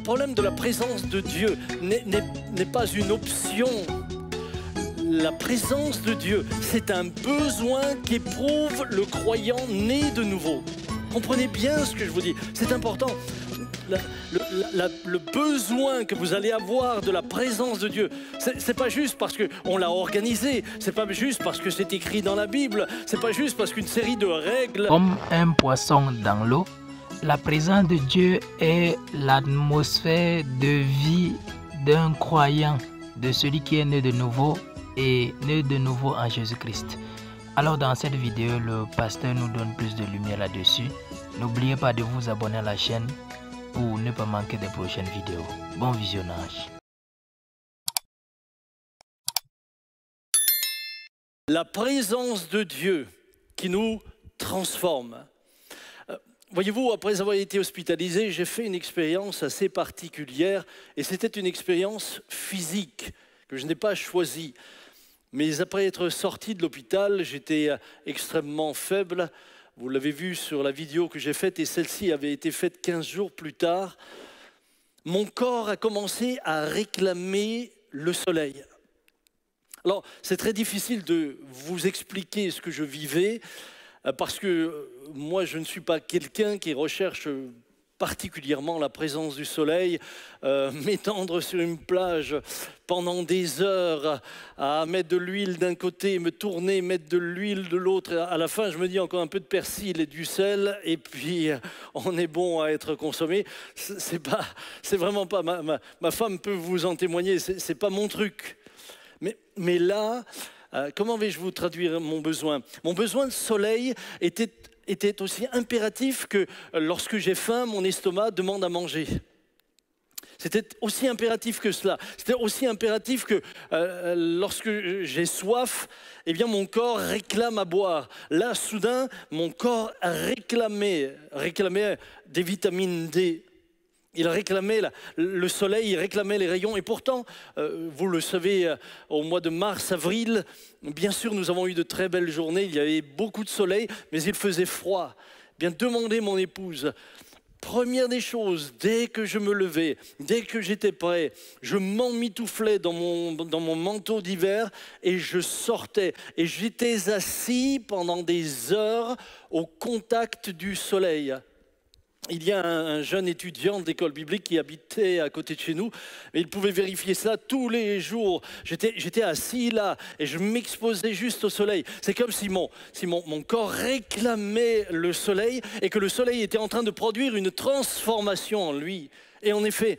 problème de la présence de Dieu n'est pas une option. La présence de Dieu, c'est un besoin qu'éprouve le croyant né de nouveau. Comprenez bien ce que je vous dis, c'est important. Le besoin que vous allez avoir de la présence de Dieu, c'est pas juste parce qu'on l'a organisé, c'est pas juste parce que c'est écrit dans la Bible, c'est pas juste parce qu'une série de règles... Comme un poisson dans l'eau, la présence de Dieu est l'atmosphère de vie d'un croyant, de celui qui est né de nouveau et né de nouveau en Jésus-Christ. Alors dans cette vidéo, le pasteur nous donne plus de lumière là-dessus. N'oubliez pas de vous abonner à la chaîne pour ne pas manquer des prochaines vidéos. Bon visionnage. La présence de Dieu qui nous transforme. Voyez-vous, après avoir été hospitalisé, j'ai fait une expérience assez particulière et c'était une expérience physique que je n'ai pas choisie. Mais après être sorti de l'hôpital, j'étais extrêmement faible. Vous l'avez vu sur la vidéo que j'ai faite et celle-ci avait été faite 15 jours plus tard. Mon corps a commencé à réclamer le soleil. Alors, c'est très difficile de vous expliquer ce que je vivais parce que moi, je ne suis pas quelqu'un qui recherche particulièrement la présence du soleil, m'étendre sur une plage pendant des heures, à mettre de l'huile d'un côté, me tourner, mettre de l'huile de l'autre. À la fin, je me dis encore un peu de persil et du sel, et puis on est bon à être consommé. C'est vraiment pas, ma femme peut vous en témoigner, c'est pas mon truc. Mais là, comment vais-je vous traduire mon besoin? Mon besoin de soleil était aussi impératif que lorsque j'ai faim, mon estomac demande à manger. C'était aussi impératif que cela. C'était aussi impératif que lorsque j'ai soif, eh bien mon corps réclame à boire. Là, soudain, mon corps réclamait des vitamines D. Il réclamait le soleil, il réclamait les rayons. Et pourtant, vous le savez, au mois de mars, avril, bien sûr, nous avons eu de très belles journées. Il y avait beaucoup de soleil, mais il faisait froid. Bien, demandez mon épouse. Première des choses, dès que je me levais, dès que j'étais prêt, je m'emmitouflais dans mon manteau d'hiver et je sortais. Et j'étais assis pendant des heures au contact du soleil. Il y a un jeune étudiant d'école biblique qui habitait à côté de chez nous, et il pouvait vérifier cela tous les jours. J'étais assis là et je m'exposais juste au soleil. C'est comme si mon corps réclamait le soleil et que le soleil était en train de produire une transformation en lui. Et en effet,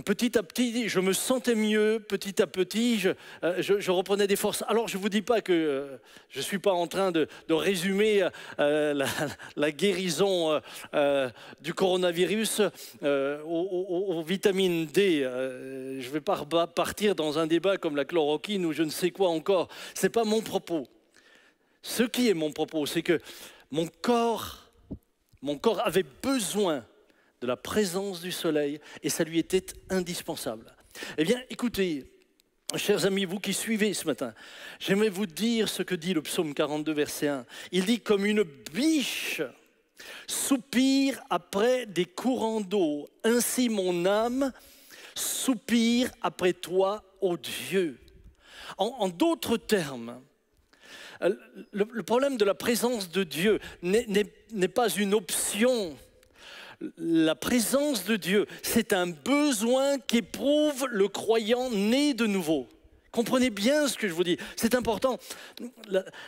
petit à petit, je me sentais mieux, petit à petit, je reprenais des forces. Alors, je ne vous dis pas que je ne suis pas en train de résumer la guérison du coronavirus aux vitamines D. Je ne vais pas partir dans un débat comme la chloroquine ou je ne sais quoi encore. Ce n'est pas mon propos. Ce qui est mon propos, c'est que mon corps avait besoin de la présence du soleil, et ça lui était indispensable. Eh bien, écoutez, chers amis, vous qui suivez ce matin, j'aimerais vous dire ce que dit le psaume 42, verset 1. Il dit « Comme une biche soupire après des courants d'eau, ainsi mon âme soupire après toi, ô Dieu. » En d'autres termes, le problème de la présence de Dieu n'est pas une option. La présence de Dieu, c'est un besoin qu'éprouve le croyant né de nouveau. Comprenez bien ce que je vous dis, c'est important.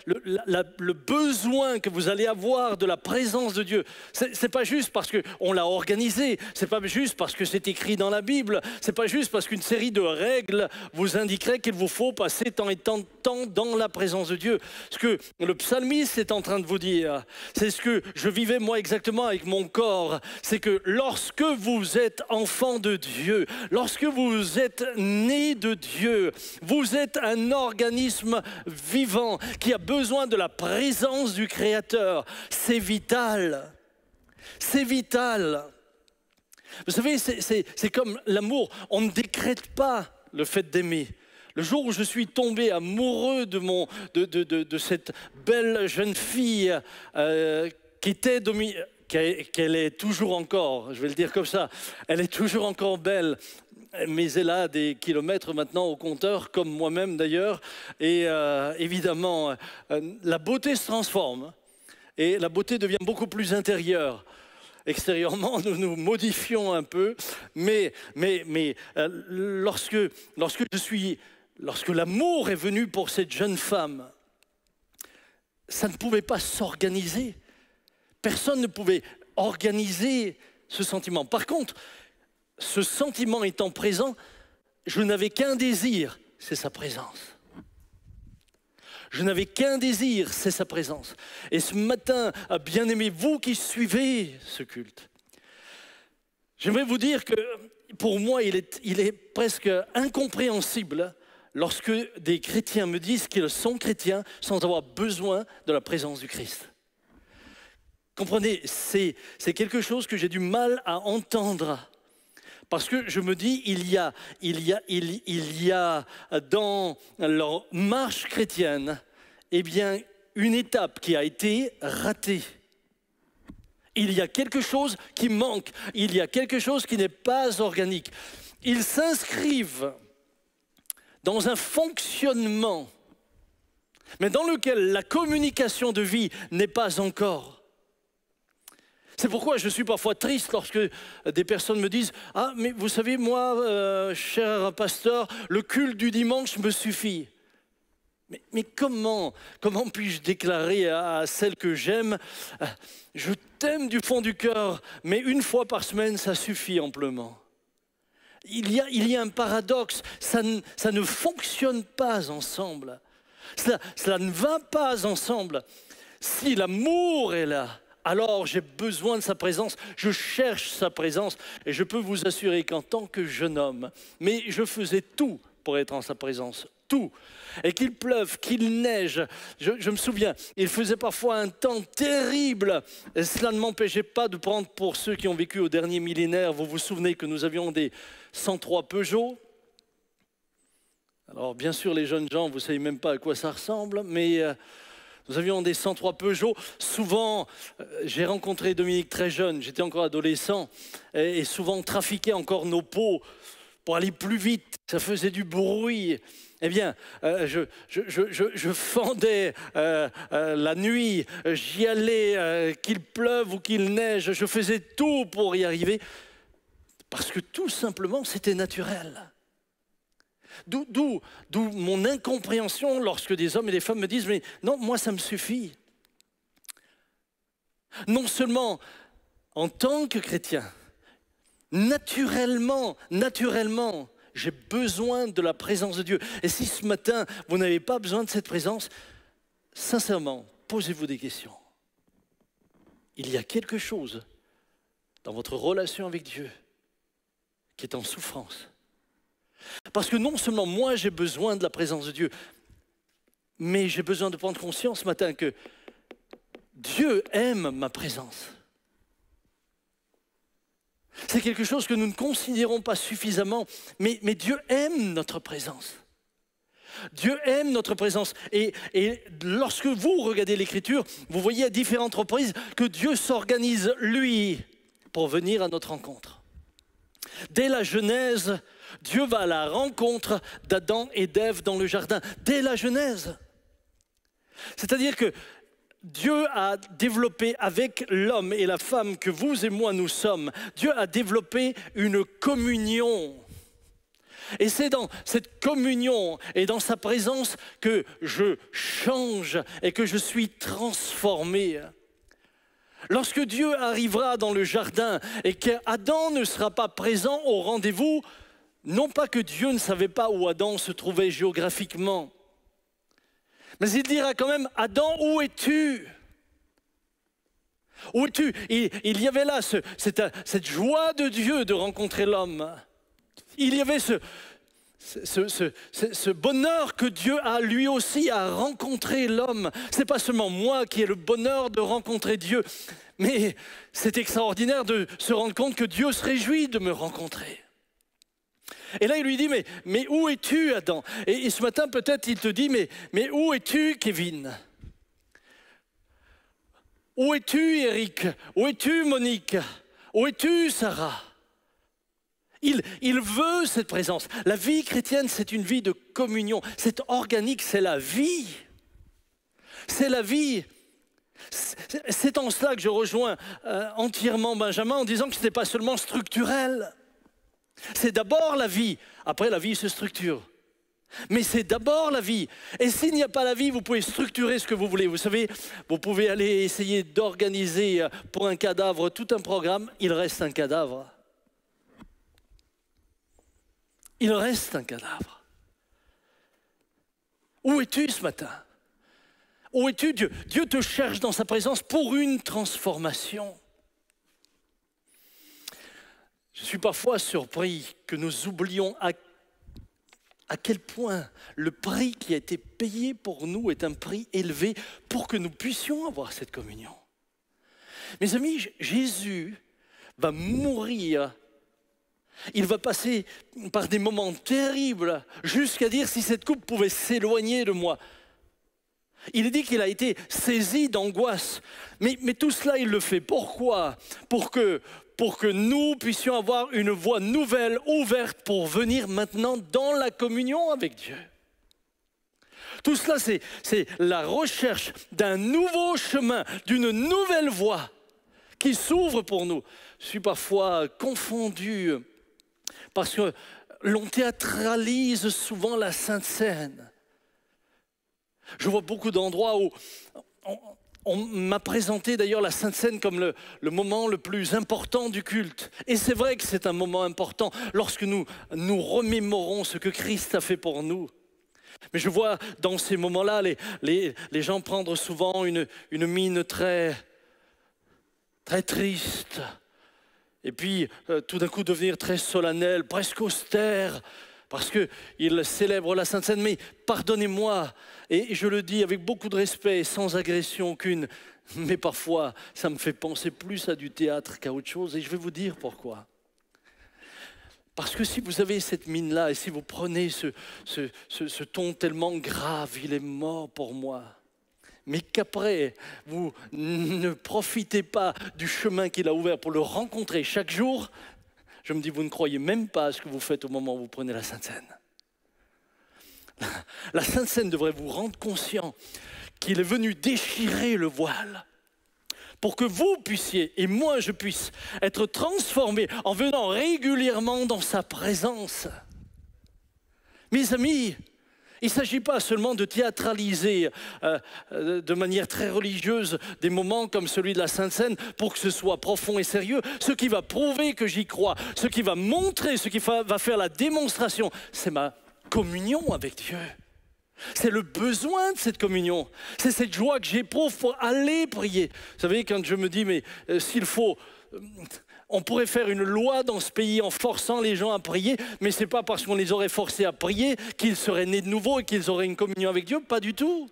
Le besoin que vous allez avoir de la présence de Dieu, c'est pas juste parce qu'on l'a organisé, c'est pas juste parce que c'est écrit dans la Bible, c'est pas juste parce qu'une série de règles vous indiquerait qu'il vous faut passer tant et tant de temps dans la présence de Dieu. Ce que le psalmiste est en train de vous dire, c'est ce que je vivais moi exactement avec mon corps, c'est que lorsque vous êtes enfant de Dieu, lorsque vous êtes né de Dieu, vous êtes un organisme vivant qui a besoin de la présence du Créateur. C'est vital. C'est vital. Vous savez, c'est comme l'amour. On ne décrète pas le fait d'aimer. Le jour où je suis tombé amoureux de cette belle jeune fille qui était qu'elle est toujours encore, je vais le dire comme ça, elle est toujours encore belle, mais elle a des kilomètres maintenant au compteur, comme moi-même d'ailleurs. Et évidemment, la beauté se transforme et la beauté devient beaucoup plus intérieure. Extérieurement, nous nous modifions un peu, mais lorsque l'amour est venu pour cette jeune femme, ça ne pouvait pas s'organiser. Personne ne pouvait organiser ce sentiment. Par contre, ce sentiment étant présent, je n'avais qu'un désir, c'est sa présence. Je n'avais qu'un désir, c'est sa présence. Et ce matin, bien-aimés, vous qui suivez ce culte, j'aimerais vous dire que pour moi, il est presque incompréhensible lorsque des chrétiens me disent qu'ils sont chrétiens sans avoir besoin de la présence du Christ. Comprenez, c'est quelque chose que j'ai du mal à entendre. Parce que je me dis, il y a dans leur marche chrétienne, eh bien, une étape qui a été ratée. Il y a quelque chose qui manque, il y a quelque chose qui n'est pas organique. Ils s'inscrivent dans un fonctionnement, mais dans lequel la communication de vie n'est pas encore. C'est pourquoi je suis parfois triste lorsque des personnes me disent « Ah, mais vous savez, moi, cher pasteur, le culte du dimanche me suffit. » Mais comment puis-je déclarer à celle que j'aime « Je t'aime du fond du cœur, mais une fois par semaine, ça suffit amplement. » Il y a un paradoxe, ça ne fonctionne pas ensemble. Cela ne va pas ensemble. Si l'amour est là, alors j'ai besoin de sa présence, je cherche sa présence et je peux vous assurer qu'en tant que jeune homme, mais je faisais tout pour être en sa présence, tout. Et qu'il pleuve, qu'il neige, je me souviens, il faisait parfois un temps terrible et cela ne m'empêchait pas de prendre, pour ceux qui ont vécu au dernier millénaire, vous vous souvenez que nous avions des 103 Peugeot. Alors bien sûr les jeunes gens, vous ne savez même pas à quoi ça ressemble, mais... Nous avions des 103 Peugeot. Souvent, j'ai rencontré Dominique très jeune, j'étais encore adolescent, et souvent on trafiquait encore nos pots pour aller plus vite. Ça faisait du bruit. Eh bien, je fendais la nuit, j'y allais, qu'il pleuve ou qu'il neige, je faisais tout pour y arriver, parce que tout simplement, c'était naturel. D'où mon incompréhension lorsque des hommes et des femmes me disent « Mais non, moi ça me suffit ». Non seulement en tant que chrétien, naturellement, j'ai besoin de la présence de Dieu. Et si ce matin, vous n'avez pas besoin de cette présence, sincèrement, posez-vous des questions. Il y a quelque chose dans votre relation avec Dieu qui est en souffrance. Parce que non seulement moi j'ai besoin de la présence de Dieu, mais j'ai besoin de prendre conscience ce matin que Dieu aime ma présence. C'est quelque chose que nous ne considérons pas suffisamment, mais Dieu aime notre présence. Dieu aime notre présence. Et lorsque vous regardez l'Écriture, vous voyez à différentes reprises que Dieu s'organise, lui, pour venir à notre rencontre. Dès la Genèse, Dieu va à la rencontre d'Adam et d'Ève dans le jardin. Dès la Genèse. C'est-à-dire que Dieu a développé avec l'homme et la femme que vous et moi nous sommes, Dieu a développé une communion. Et c'est dans cette communion et dans sa présence que je change et que je suis transformé. Lorsque Dieu arrivera dans le jardin et qu'Adam ne sera pas présent au rendez-vous, non pas que Dieu ne savait pas où Adam se trouvait géographiquement, mais il dira quand même, Adam, où es-tu? Où es-tu? Il y avait là cette joie de Dieu de rencontrer l'homme. Il y avait ce bonheur que Dieu a lui aussi à rencontrer l'homme. Ce n'est pas seulement moi qui ai le bonheur de rencontrer Dieu, mais c'est extraordinaire de se rendre compte que Dieu se réjouit de me rencontrer. Et là, il lui dit, mais où es-tu, Adam? Et ce matin, peut-être, il te dit, mais où es-tu, Kevin? Où es-tu, Eric? Où es-tu, Monique? Où es-tu, Sarah? Il veut cette présence. La vie chrétienne, c'est une vie de communion. C'est organique, c'est la vie. C'est la vie. C'est en cela que je rejoins entièrement Benjamin en disant que ce n'est pas seulement structurel. C'est d'abord la vie. Après, la vie se structure. Mais c'est d'abord la vie. Et s'il n'y a pas la vie, vous pouvez structurer ce que vous voulez. Vous savez, vous pouvez aller essayer d'organiser pour un cadavre tout un programme. Il reste un cadavre. Il reste un cadavre. Où es-tu ce matin? Où es-tu, Dieu? Dieu te cherche dans sa présence pour une transformation. Je suis parfois surpris que nous oublions à quel point le prix qui a été payé pour nous est un prix élevé pour que nous puissions avoir cette communion. Mes amis, Jésus va mourir. Il va passer par des moments terribles jusqu'à dire si cette coupe pouvait s'éloigner de moi. Il est dit qu'il a été saisi d'angoisse. Mais tout cela, il le fait. Pourquoi? Pour que nous puissions avoir une voie nouvelle, ouverte pour venir maintenant dans la communion avec Dieu. Tout cela, c'est la recherche d'un nouveau chemin, d'une nouvelle voie qui s'ouvre pour nous. Je suis parfois confondu parce que l'on théâtralise souvent la Sainte Seine. Je vois beaucoup d'endroits où on m'a présenté d'ailleurs la Sainte Seine comme le moment le plus important du culte. Et c'est vrai que c'est un moment important lorsque nous remémorons ce que Christ a fait pour nous. Mais je vois dans ces moments-là les gens prendre souvent une mine très, très triste. Et puis tout d'un coup devenir très solennel, presque austère. Parce qu'il célèbre la Sainte Seine, mais pardonnez-moi, et je le dis avec beaucoup de respect, sans agression aucune, mais parfois ça me fait penser plus à du théâtre qu'à autre chose, et je vais vous dire pourquoi. Parce que si vous avez cette mine-là, et si vous prenez ce ton tellement grave, il est mort pour moi, mais qu'après, vous ne profitez pas du chemin qu'il a ouvert pour le rencontrer chaque jour, je me dis, vous ne croyez même pas à ce que vous faites au moment où vous prenez la Sainte Seine. La Sainte Seine devrait vous rendre conscient qu'il est venu déchirer le voile pour que vous puissiez, et moi je puisse, être transformés en venant régulièrement dans sa présence. Mes amis, il ne s'agit pas seulement de théâtraliser de manière très religieuse des moments comme celui de la Sainte Seine pour que ce soit profond et sérieux. Ce qui va prouver que j'y crois, ce qui va montrer, ce qui va faire la démonstration, c'est ma communion avec Dieu. C'est le besoin de cette communion. C'est cette joie que j'éprouve pour aller prier. Vous savez, quand je me dis, mais s'il faut... On pourrait faire une loi dans ce pays en forçant les gens à prier, mais ce n'est pas parce qu'on les aurait forcés à prier qu'ils seraient nés de nouveau et qu'ils auraient une communion avec Dieu, pas du tout.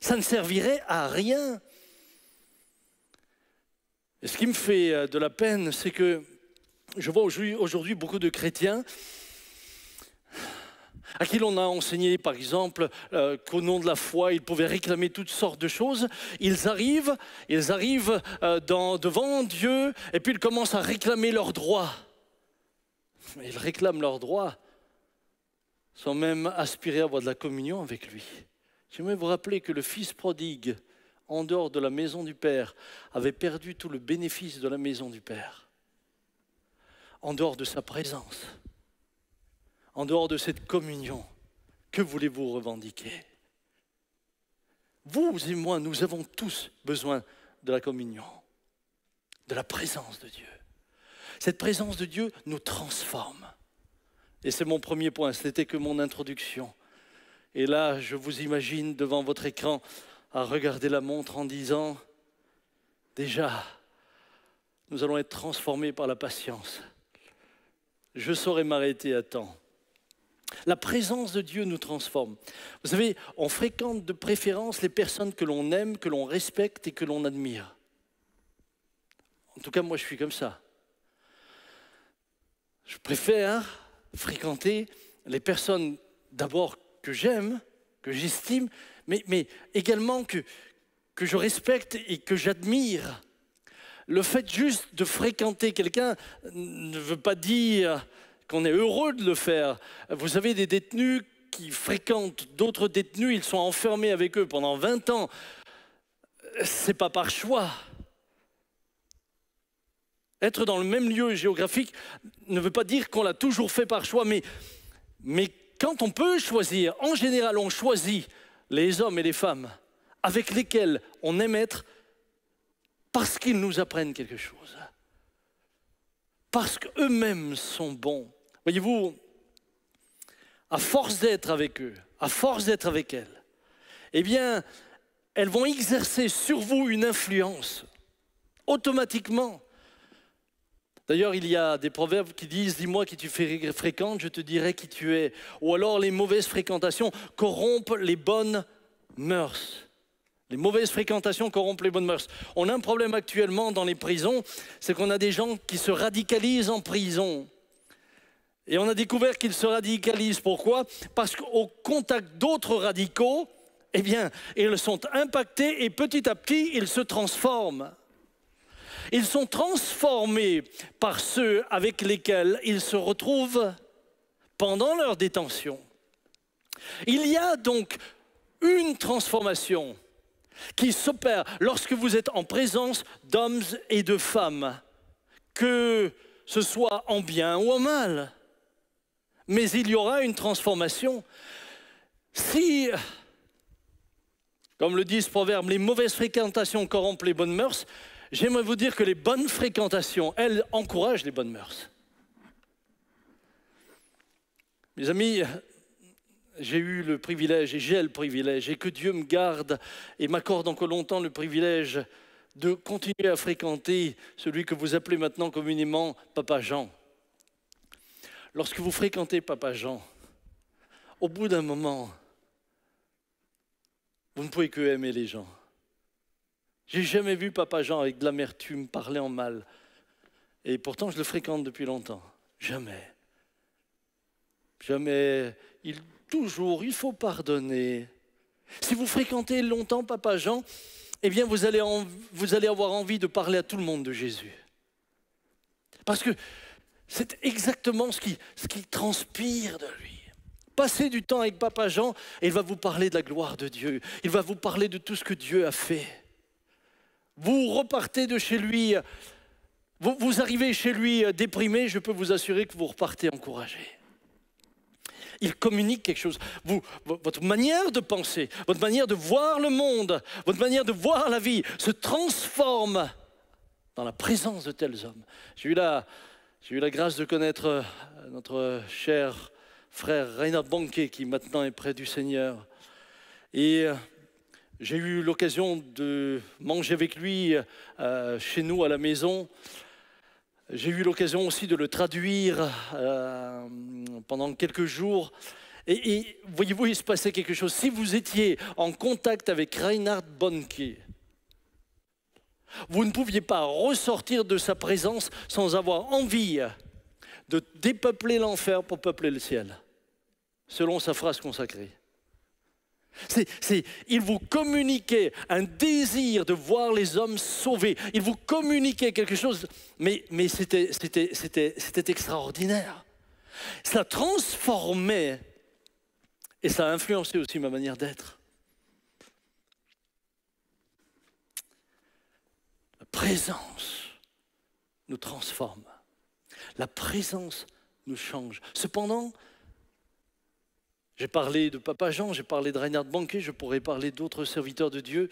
Ça ne servirait à rien. Et ce qui me fait de la peine, c'est que je vois aujourd'hui beaucoup de chrétiens à qui l'on a enseigné, par exemple, qu'au nom de la foi, ils pouvaient réclamer toutes sortes de choses. Ils arrivent devant Dieu, et puis ils commencent à réclamer leurs droits. Ils réclament leurs droits sans même aspirer à avoir de la communion avec lui. J'aimerais vous rappeler que le fils prodigue, en dehors de la maison du Père, avait perdu tout le bénéfice de la maison du Père, en dehors de sa présence. En dehors de cette communion, que voulez-vous revendiquer? Vous et moi, nous avons tous besoin de la communion, de la présence de Dieu. Cette présence de Dieu nous transforme. Et c'est mon premier point, ce n'était que mon introduction. Et là, je vous imagine devant votre écran à regarder la montre en disant, déjà, nous allons être transformés par la patience. Je saurai m'arrêter à temps. La présence de Dieu nous transforme. Vous savez, on fréquente de préférence les personnes que l'on aime, que l'on respecte et que l'on admire. En tout cas, moi, je suis comme ça. Je préfère fréquenter les personnes d'abord que j'aime, que j'estime, mais également que que je respecte et que j'admire. Le fait juste de fréquenter quelqu'un ne veut pas dire qu'on est heureux de le faire. Vous avez des détenus qui fréquentent d'autres détenus, ils sont enfermés avec eux pendant 20 ans. C'est pas par choix. Être dans le même lieu géographique ne veut pas dire qu'on l'a toujours fait par choix, mais quand on peut choisir, en général on choisit les hommes et les femmes avec lesquels on aime être parce qu'ils nous apprennent quelque chose, parce qu'eux-mêmes sont bons. Voyez-vous, à force d'être avec eux, à force d'être avec elles, eh bien, elles vont exercer sur vous une influence, automatiquement. D'ailleurs, il y a des proverbes qui disent « Dis-moi qui tu fréquentes, je te dirai qui tu es ». Ou alors, les mauvaises fréquentations corrompent les bonnes mœurs. Les mauvaises fréquentations corrompent les bonnes mœurs. On a un problème actuellement dans les prisons, c'est qu'on a des gens qui se radicalisent en prison. Et on a découvert qu'ils se radicalisent. Pourquoi? Parce qu'au contact d'autres radicaux, eh bien, ils sont impactés et petit à petit, ils se transforment. Ils sont transformés par ceux avec lesquels ils se retrouvent pendant leur détention. Il y a donc une transformation qui s'opère lorsque vous êtes en présence d'hommes et de femmes, que ce soit en bien ou en mal. Mais il y aura une transformation. Si, comme le dit ce proverbe, les mauvaises fréquentations corrompent les bonnes mœurs, j'aimerais vous dire que les bonnes fréquentations, elles, encouragent les bonnes mœurs. Mes amis, j'ai eu le privilège, et j'ai le privilège, et que Dieu me garde et m'accorde encore longtemps le privilège de continuer à fréquenter celui que vous appelez maintenant communément Papa Jean. Lorsque vous fréquentez Papa Jean, au bout d'un moment, vous ne pouvez que aimer les gens. J'ai jamais vu Papa Jean avec de l'amertume parler en mal. Et pourtant, je le fréquente depuis longtemps. Jamais. Jamais. Toujours, il faut pardonner. Si vous fréquentez longtemps Papa Jean, eh bien, vous allez avoir envie de parler à tout le monde de Jésus. Parce que c'est exactement ce qui transpire de lui. Passez du temps avec Papa Jean et il va vous parler de la gloire de Dieu. Il va vous parler de tout ce que Dieu a fait. Vous repartez de chez lui, vous arrivez chez lui déprimé, je peux vous assurer que vous repartez encouragé. Il communique quelque chose. Votre manière de penser, votre manière de voir le monde, votre manière de voir la vie se transforme dans la présence de tels hommes. J'ai eu la grâce de connaître notre cher frère Reinhard Bonnke qui maintenant est près du Seigneur. Et j'ai eu l'occasion de manger avec lui chez nous à la maison. J'ai eu l'occasion aussi de le traduire pendant quelques jours. Et voyez-vous, il se passait quelque chose. Si vous étiez en contact avec Reinhard Bonnke, vous ne pouviez pas ressortir de sa présence sans avoir envie de dépeupler l'enfer pour peupler le ciel, selon sa phrase consacrée. Il vous communiquait un désir de voir les hommes sauvés. Il vous communiquait quelque chose, mais c'était extraordinaire. Ça transformait et ça a influencé aussi ma manière d'être. La présence nous transforme. La présence nous change. Cependant, j'ai parlé de Papa Jean, j'ai parlé de Reinhard Bonnke, je pourrais parler d'autres serviteurs de Dieu.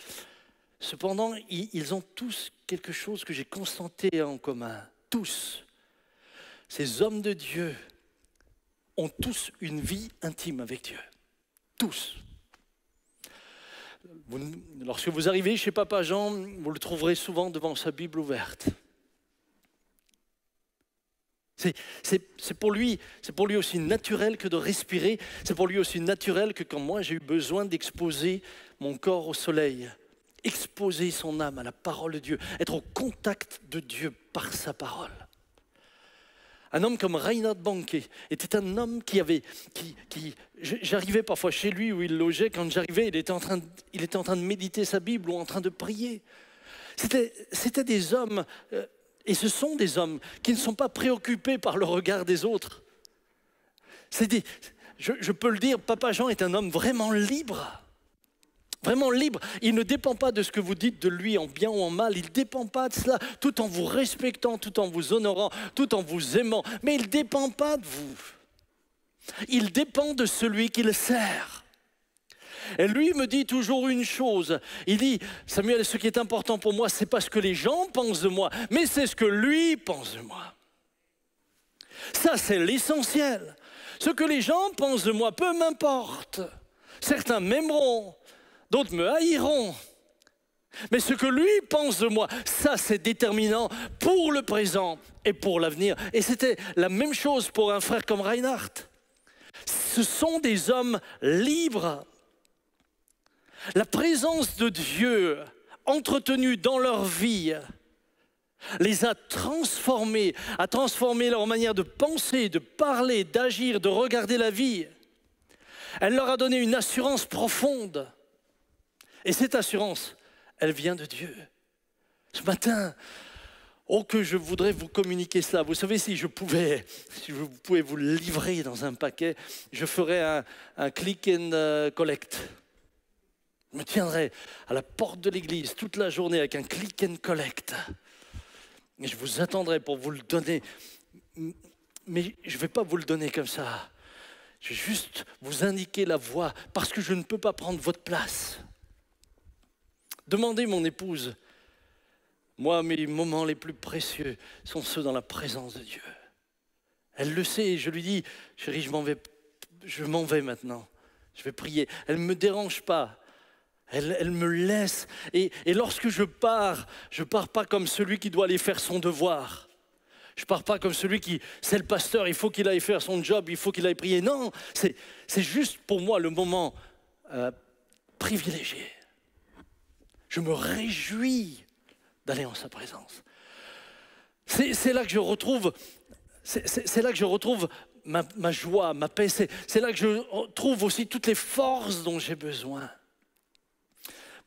Cependant, ils ont tous quelque chose que j'ai constaté en commun. Tous. Ces hommes de Dieu ont tous une vie intime avec Dieu. Tous. Lorsque vous arrivez chez Papa Jean, vous le trouverez souvent devant sa Bible ouverte. C'est pour lui aussi naturel que de respirer. C'est pour lui aussi naturel que quand moi j'ai eu besoin d'exposer mon corps au soleil, exposer son âme à la parole de Dieu, être au contact de Dieu par sa parole. Un homme comme Reinhard Bonnke était un homme j'arrivais parfois chez lui où il logeait, quand j'arrivais, il était en train de méditer sa Bible ou en train de prier. C'était des hommes, et ce sont des hommes qui ne sont pas préoccupés par le regard des autres. Je peux le dire, Papa Jean est un homme vraiment libre. Vraiment libre. Il ne dépend pas de ce que vous dites de lui en bien ou en mal. Il ne dépend pas de cela, tout en vous respectant, tout en vous honorant, tout en vous aimant. Mais il ne dépend pas de vous. Il dépend de celui qui le sert. Et lui me dit toujours une chose. Il dit, Samuel, ce qui est important pour moi, ce n'est pas ce que les gens pensent de moi, mais c'est ce que lui pense de moi. Ça, c'est l'essentiel. Ce que les gens pensent de moi, peu m'importe. Certains m'aimeront, d'autres me haïront. Mais ce que lui pense de moi, ça c'est déterminant pour le présent et pour l'avenir. Et c'était la même chose pour un frère comme Reinhard. Ce sont des hommes libres. La présence de Dieu entretenue dans leur vie les a transformés, a transformé leur manière de penser, de parler, d'agir, de regarder la vie. Elle leur a donné une assurance profonde. Et cette assurance, elle vient de Dieu. Ce matin, oh que je voudrais vous communiquer cela. Vous savez, si je pouvais vous le livrer dans un paquet, je ferais un click and collect. Je me tiendrais à la porte de l'église toute la journée avec un click and collect. Et je vous attendrai pour vous le donner. Mais je ne vais pas vous le donner comme ça. Je vais juste vous indiquer la voie parce que je ne peux pas prendre votre place. Demandez mon épouse. Moi, mes moments les plus précieux sont ceux dans la présence de Dieu. Elle le sait, je lui dis, chérie, je m'en vais maintenant. Je vais prier. Elle ne me dérange pas. Elle me laisse. Et lorsque je pars pas comme celui qui doit aller faire son devoir. Je ne pars pas comme celui c'est le pasteur, il faut qu'il aille faire son job, il faut qu'il aille prier. Non, c'est juste pour moi le moment privilégié. Je me réjouis d'aller en sa présence. C'est là que je retrouve, ma joie, ma paix. C'est là que je trouve aussi toutes les forces dont j'ai besoin.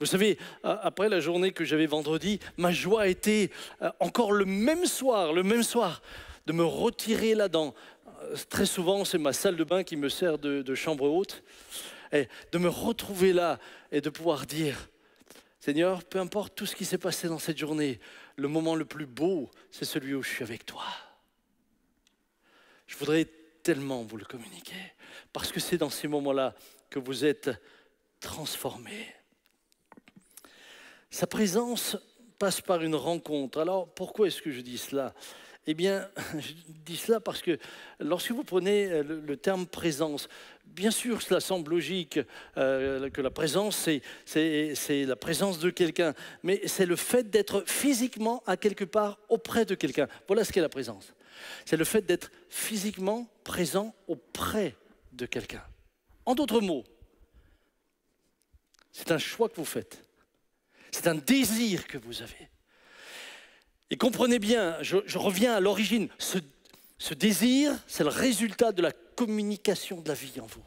Vous savez, après la journée que j'avais vendredi, ma joie était encore le même soir, de me retirer là-dedans. Très souvent, c'est ma salle de bain qui me sert de chambre haute. Et de me retrouver là et de pouvoir dire, Seigneur, peu importe tout ce qui s'est passé dans cette journée, le moment le plus beau, c'est celui où je suis avec toi. Je voudrais tellement vous le communiquer, parce que c'est dans ces moments-là que vous êtes transformés. Sa présence passe par une rencontre. Alors, pourquoi est-ce que je dis cela? Eh bien, je dis cela parce que lorsque vous prenez le terme présence, bien sûr, cela semble logique que la présence, c'est la présence de quelqu'un, mais c'est le fait d'être physiquement à quelque part auprès de quelqu'un. Voilà ce qu'est la présence. C'est le fait d'être physiquement présent auprès de quelqu'un. En d'autres mots, c'est un choix que vous faites. C'est un désir que vous avez. Et comprenez bien, je reviens à l'origine. Ce désir, c'est le résultat de la communication de la vie en vous.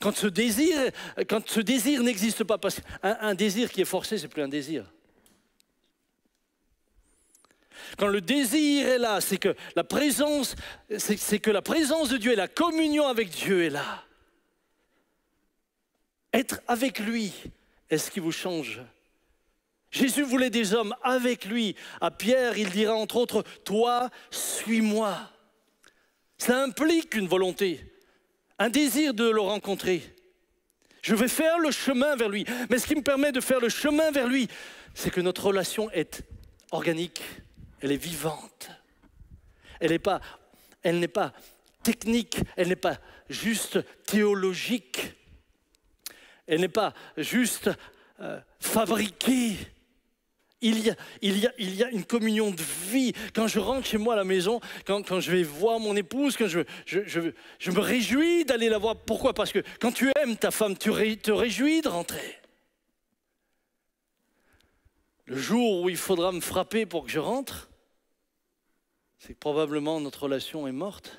Quand ce désir n'existe pas, parce qu'un désir qui est forcé, c'est plus un désir. Quand le désir est là, c'est que la présence de Dieu et la communion avec Dieu est là. Être avec lui est ce qui vous change. Jésus voulait des hommes avec lui. À Pierre, il dira entre autres, toi, suis-moi. Ça implique une volonté, un désir de le rencontrer. Je vais faire le chemin vers lui. Mais ce qui me permet de faire le chemin vers lui, c'est que notre relation est organique, elle est vivante. Elle n'est pas technique, elle n'est pas juste théologique. Elle n'est pas juste fabriquée. Il y a une communion de vie. Quand je rentre chez moi à la maison, quand je vais voir mon épouse, quand je me réjouis d'aller la voir. Pourquoi? Parce que quand tu aimes ta femme, tu te réjouis de rentrer. Le jour où il faudra me frapper pour que je rentre, c'est que probablement notre relation est morte.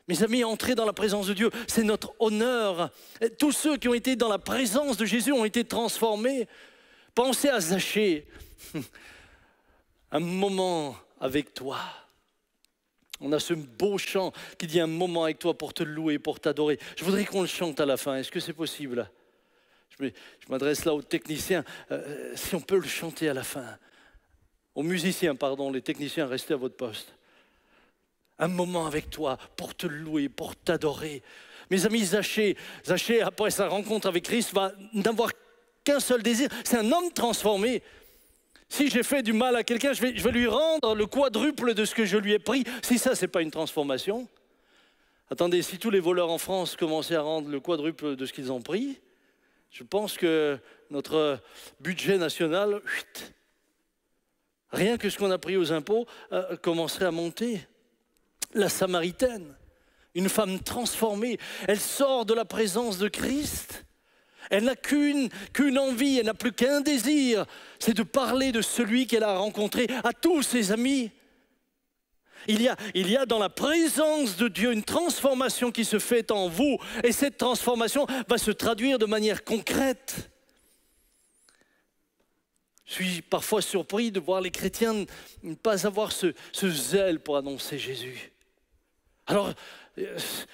Mes amis, entrer dans la présence de Dieu, c'est notre honneur. Tous ceux qui ont été dans la présence de Jésus ont été transformés. Pensez à Zachée. Un moment avec toi. On a ce beau chant qui dit un moment avec toi pour te louer, pour t'adorer. Je voudrais qu'on le chante à la fin. Est-ce que c'est possible? Je m'adresse là aux techniciens. Si on peut le chanter à la fin. Aux musiciens, pardon, les techniciens, restez à votre poste. Un moment avec toi pour te louer, pour t'adorer. Mes amis, Zachée, après sa rencontre avec Christ, va n'avoir qu'un seul désir. C'est un homme transformé. Si j'ai fait du mal à quelqu'un, je vais lui rendre le quadruple de ce que je lui ai pris. Si ça, ce n'est pas une transformation. Attendez, si tous les voleurs en France commençaient à rendre le quadruple de ce qu'ils ont pris, je pense que notre budget national, rien que ce qu'on a pris aux impôts, commencerait à monter. La Samaritaine, une femme transformée, elle sort de la présence de Christ. Elle n'a qu'une envie, elle n'a plus qu'un désir, c'est de parler de celui qu'elle a rencontré à tous ses amis. Il y a dans la présence de Dieu une transformation qui se fait en vous, et cette transformation va se traduire de manière concrète. Je suis parfois surpris de voir les chrétiens ne pas avoir ce zèle pour annoncer Jésus. Alors,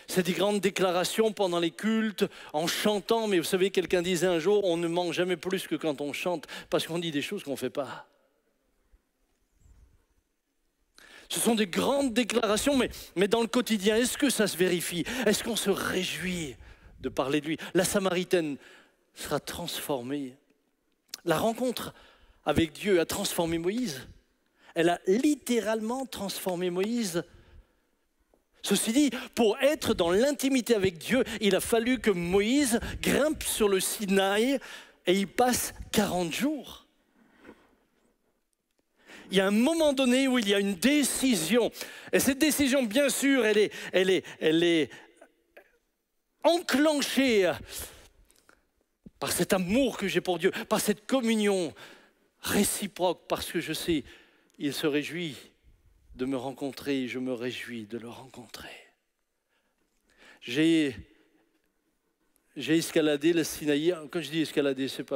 c'est des grandes déclarations pendant les cultes, en chantant, mais vous savez, quelqu'un disait un jour, on ne ment jamais plus que quand on chante, parce qu'on dit des choses qu'on ne fait pas. Ce sont des grandes déclarations, mais dans le quotidien, est-ce que ça se vérifie? Est-ce qu'on se réjouit de parler de lui? La Samaritaine sera transformée. La rencontre avec Dieu a transformé Moïse. Elle a littéralement transformé Moïse. Ceci dit, pour être dans l'intimité avec Dieu, il a fallu que Moïse grimpe sur le Sinaï et y passe 40 jours. Il y a un moment donné où il y a une décision. Et cette décision, bien sûr, elle est enclenchée par cet amour que j'ai pour Dieu, par cette communion réciproque, parce que je sais, il se réjouit de me rencontrer, je me réjouis de le rencontrer. J'ai escaladé le Sinaï. Quand je dis escalader, ce n'est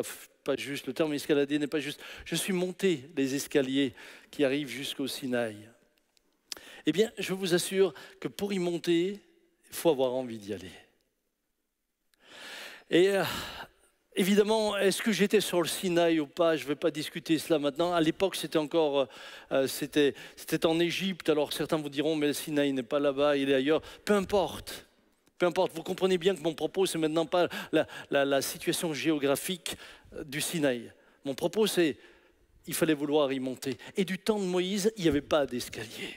pas juste le terme, escalader n'est pas juste. Je suis monté les escaliers qui arrivent jusqu'au Sinaï. Eh bien, je vous assure que pour y monter, il faut avoir envie d'y aller. Et évidemment, est-ce que j'étais sur le Sinaï ou pas? Je ne vais pas discuter cela maintenant. À l'époque, c'était encore, c'était en Égypte. Alors certains vous diront, mais le Sinaï n'est pas là-bas, il est ailleurs. Peu importe. Peu importe. Vous comprenez bien que mon propos, ce n'est maintenant pas la situation géographique du Sinaï. Mon propos, c'est il fallait vouloir y monter. Et du temps de Moïse, il n'y avait pas d'escalier.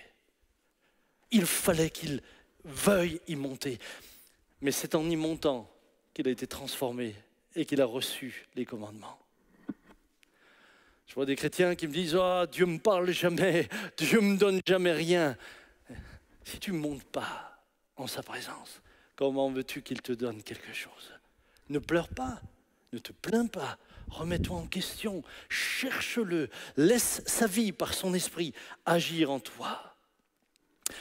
Il fallait qu'il veuille y monter. Mais c'est en y montant qu'il a été transformé et qu'il a reçu les commandements. Je vois des chrétiens qui me disent « Ah, Dieu ne me parle jamais, Dieu ne me donne jamais rien. » Si tu ne montes pas en sa présence, comment veux-tu qu'il te donne quelque chose? Ne pleure pas, ne te plains pas, remets-toi en question, cherche-le, laisse sa vie par son esprit agir en toi.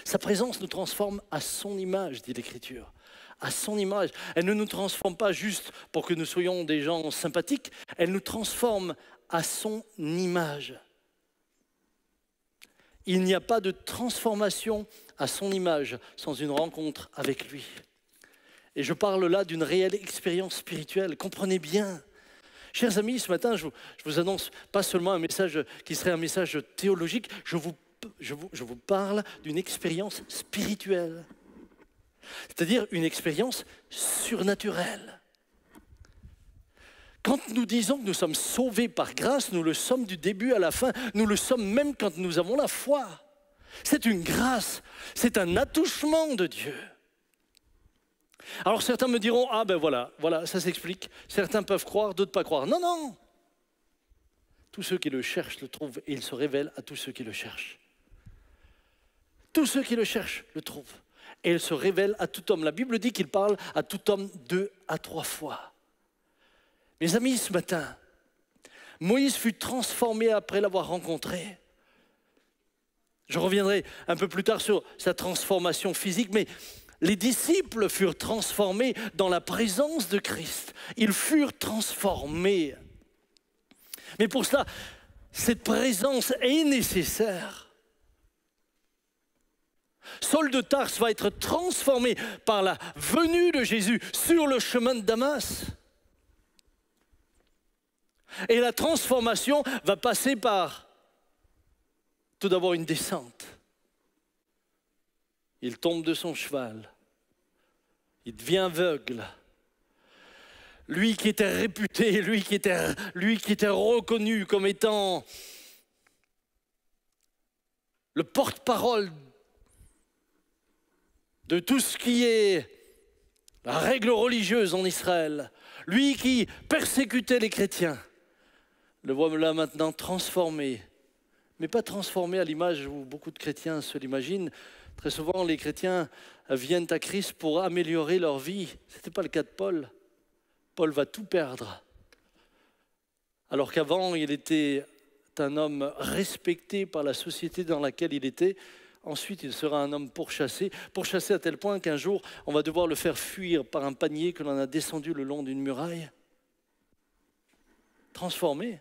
Sa présence nous transforme à son image, dit l'Écriture. À son image. Elle ne nous transforme pas juste pour que nous soyons des gens sympathiques, elle nous transforme à son image. Il n'y a pas de transformation à son image sans une rencontre avec lui. Et je parle là d'une réelle expérience spirituelle, comprenez bien. Chers amis, ce matin, je vous annonce pas seulement un message qui serait un message théologique, je vous parle d'une expérience spirituelle. C'est-à-dire une expérience surnaturelle. Quand nous disons que nous sommes sauvés par grâce, nous le sommes du début à la fin, nous le sommes même quand nous avons la foi. C'est une grâce, c'est un attouchement de Dieu. Alors certains me diront, ah ben voilà, ça s'explique. Certains peuvent croire, d'autres pas croire. Non, non. Tous ceux qui le cherchent le trouvent et il se révèle à tous ceux qui le cherchent. Tous ceux qui le cherchent le trouvent. Et il se révèle à tout homme. La Bible dit qu'il parle à tout homme 2 à 3 fois. Mes amis, ce matin, Moïse fut transformé après l'avoir rencontré. Je reviendrai un peu plus tard sur sa transformation physique, mais les disciples furent transformés dans la présence de Christ. Ils furent transformés. Mais pour cela, cette présence est nécessaire. Saul de Tarse va être transformé par la venue de Jésus sur le chemin de Damas. Et la transformation va passer par tout d'abord une descente. Il tombe de son cheval. Il devient aveugle. Lui qui était réputé, lui qui était reconnu comme étant le porte-parole de tout ce qui est la règle religieuse en Israël, lui qui persécutait les chrétiens, le voilà maintenant transformé, mais pas transformé à l'image où beaucoup de chrétiens se l'imaginent. Très souvent, les chrétiens viennent à Christ pour améliorer leur vie. Ce n'était pas le cas de Paul. Paul va tout perdre. Alors qu'avant, il était un homme respecté par la société dans laquelle il était. Ensuite, il sera un homme pourchassé à tel point qu'un jour, on va devoir le faire fuir par un panier que l'on a descendu le long d'une muraille. Transformé.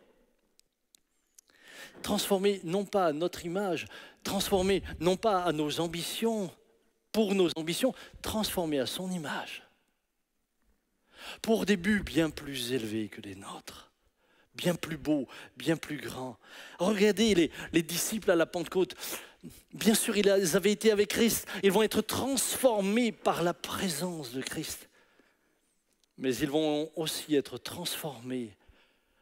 Transformé non pas à notre image, transformé non pas à nos ambitions, pour nos ambitions, transformé à son image. Pour des buts bien plus élevés que les nôtres, bien plus beaux, bien plus grands. Regardez les disciples à la Pentecôte. Bien sûr, ils avaient été avec Christ. Ils vont être transformés par la présence de Christ. Mais ils vont aussi être transformés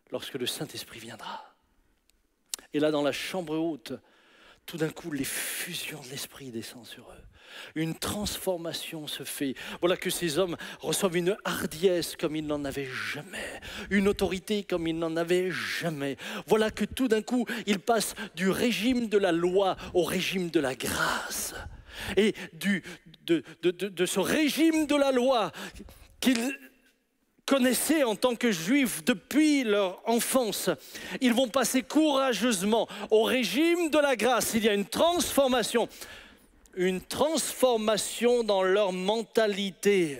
lorsque le Saint-Esprit viendra. Et là, dans la chambre haute, tout d'un coup, l'effusion de l'Esprit descend sur eux. Une transformation se fait. Voilà que ces hommes reçoivent une hardiesse comme ils n'en avaient jamais, une autorité comme ils n'en avaient jamais. Voilà que tout d'un coup, ils passent du régime de la loi au régime de la grâce. Et de ce régime de la loi qu'ils connaissaient en tant que juifs depuis leur enfance, ils vont passer courageusement au régime de la grâce. Il y a une transformation dans leur mentalité.